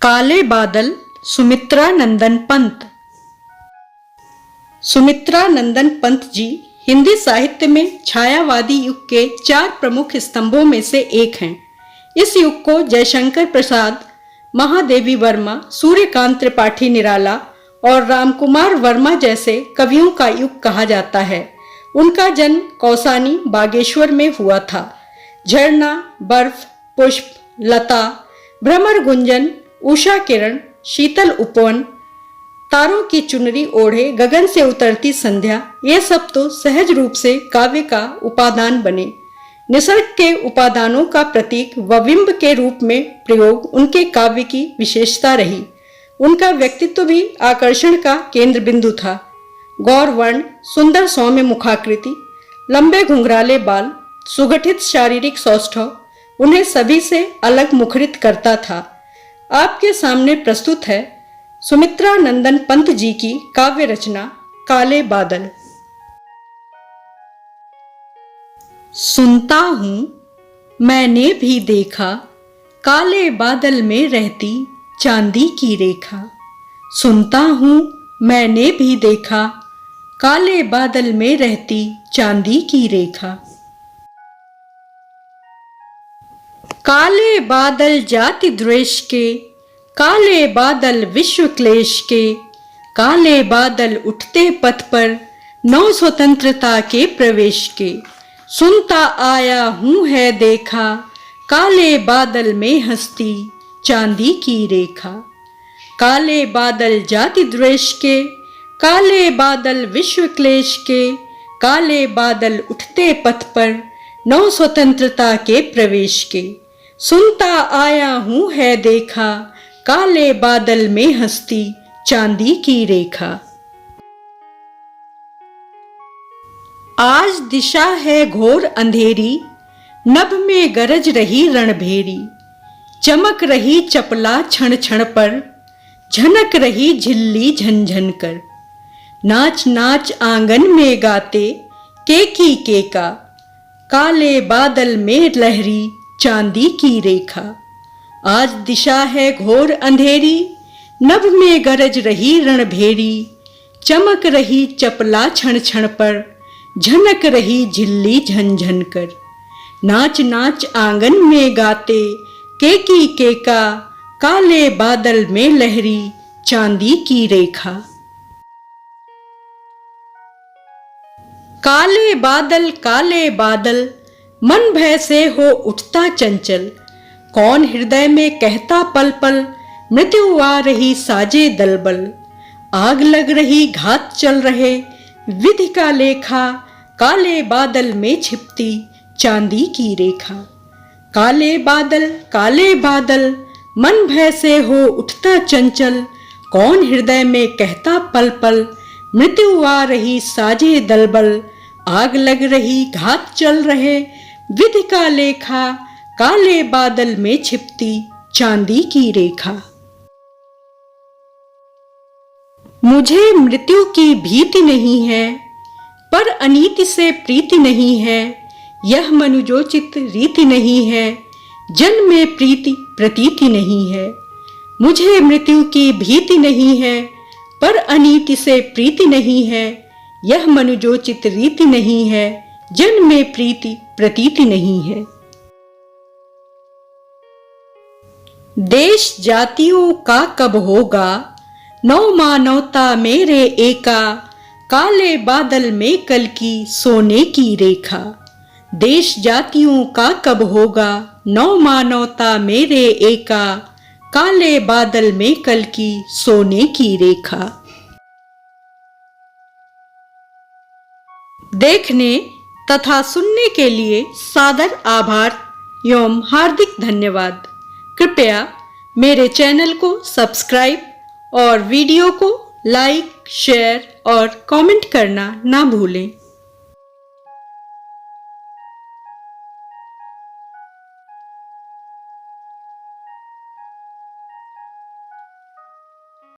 काले बादल सुमित्रा नंदन पंत। सुमित्रा नंदन पंत जी हिंदी साहित्य में छायावादी युग के 4 प्रमुख स्तंभों में से एक हैं। इस युग को जयशंकर प्रसाद, महादेवी वर्मा, सूर्यकांत त्रिपाठी निराला और रामकुमार वर्मा जैसे कवियों का युग कहा जाता है। उनका जन्म कौसानी, बागेश्वर में हुआ था। झरना, बर्फ, पुष्प, लता, भ्रमर गुंजन, उषा किरण, शीतल उपवन, तारों की चुनरी ओढ़े गगन से उतरती संध्या, ये सब तो सहज रूप से काव्य का उपादान बने। निसर्ग के उपादानों का प्रतीक व बिंब के रूप में प्रयोग उनके काव्य की विशेषता रही। उनका व्यक्तित्व भी आकर्षण का केंद्र बिंदु था। गौर वर्ण, सुंदर सौम्य मुखाकृति, लंबे घुंघराले बाल, सुगठित शारीरिक सौष्ठव उन्हें सभी से अलग मुखरित करता था। आपके सामने प्रस्तुत है सुमित्रा नंदन पंत जी की काव्य रचना काले बादल। सुनता हूं मैंने भी देखा काले बादल में रहती चांदी की रेखा। सुनता हूं मैंने भी देखा काले बादल में रहती चांदी की रेखा। काले बादल जाति द्वेष के, काले बादल विश्व क्लेश के, काले बादल उठते पथ पर नौ स्वतंत्रता के प्रवेश के। सुनता आया हूँ है देखा काले बादल में हंसती चांदी की रेखा। काले बादल जाति द्वेष के, काले बादल विश्व क्लेश के, काले बादल उठते पथ पर नौ स्वतंत्रता के प्रवेश के। सुनता आया हूँ है देखा काले बादल में हंसती चांदी की रेखा। आज दिशा है घोर अंधेरी, नभ में गरज रही रणभेरी। चमक रही चपला क्षण क्षण पर, झनक रही झिल्ली झनझन कर। नाच नाच आंगन में गाते केकी केका, काले बादल में लहरी चांदी की रेखा। आज दिशा है घोर अंधेरी, नभ में गरज रही रणभेरी। चमक रही चपला क्षण क्षण पर, झनक रही झिल्ली झनझन कर। नाच नाच आंगन में गाते केकी केका, काले बादल में लहरी चांदी की रेखा। काले बादल मन भय से हो उठता चंचल। कौन हृदय में कहता पल पल, मृत्यु आ रही साजे दलबल। आग लग रही घात चल रहे विधि का लेखा, काले बादल में छिपती चांदी की रेखा। काले बादल मन भय से हो उठता चंचल। कौन हृदय में कहता पल पल, मृत्यु आ रही साजे दलबल। आग लग रही घात चल रहे विधि का लेखा, काले बादल में छिपती चांदी की रेखा। मुझे मृत्यु की भीति नहीं है, पर अनीति से प्रीति नहीं है। यह मनुजोचित रीति नहीं है, जन में प्रीति प्रतीति नहीं है। मुझे मृत्यु की भीति नहीं है, पर अनीति से प्रीति नहीं है। यह मनुजोचित रीति नहीं है, जन में प्रीति प्रतीति नहीं है। देश जातियों का कब होगा, नौ मानवता मेरे एका। काले बादल में कल की सोने की रेखा। देश जातियों का कब होगा, नौ मानवता मेरे एका। काले बादल में कल की सोने की रेखा। देखने तथा सुनने के लिए सादर आभार एवं हार्दिक धन्यवाद। कृपया मेरे चैनल को सब्सक्राइब और वीडियो को लाइक, शेयर और कमेंट करना ना भूलें।